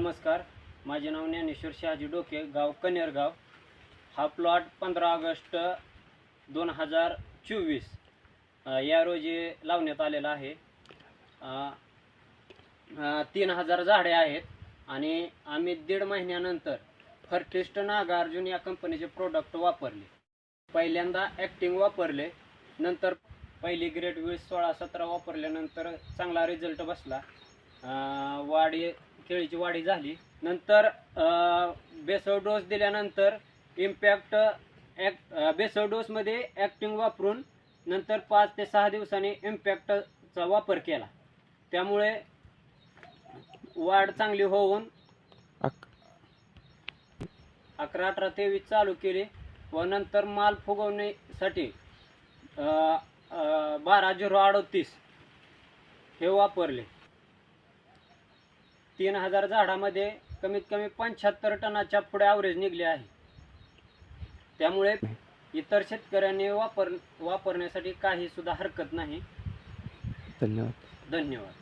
नमस्कार, माझे नाव ज्ञानेश्वर शहाजी डोके, गाव कनेरगाव. हा प्लॉट 15 ऑगस्ट 2024 या रोजी लावण्यात आलेला आहे. 3000 झाडे आहेत आणि आम्ही 1.5 महिन्यानंतर फर्टिस्ट नागार्जुन या कंपनीचे प्रोडक्ट वापरले. पहिल्यांदा ॲक्टिंग वापरले, नंतर पहिली ग्रेड 20-16-17 वापरल्यानंतर चांगला रिझल्ट बसला. केळीची वाढी झाली. नंतर बेसव डोस दिल्यानंतर इम्पॅक्ट बेसव डोसमध्ये ॲक्टिंग वापरून नंतर 5 ते 6 दिवसांनी इम्पॅक्टचा वापर केला. त्यामुळे वाढ चांगली होऊन 11-18-23 चालू केली व नंतर माल फुगवण्यासाठी 12-0-38 हे वापरले. 3000 झाडामध्ये कमीत कमी 75 टनाच्या पुढे ॲव्हरेज निघले आहे. त्यामुळे इतर शेतकऱ्यांनी वापरण्यासाठी काही सुद्धा हरकत नाही. धन्यवाद. धन्यवाद.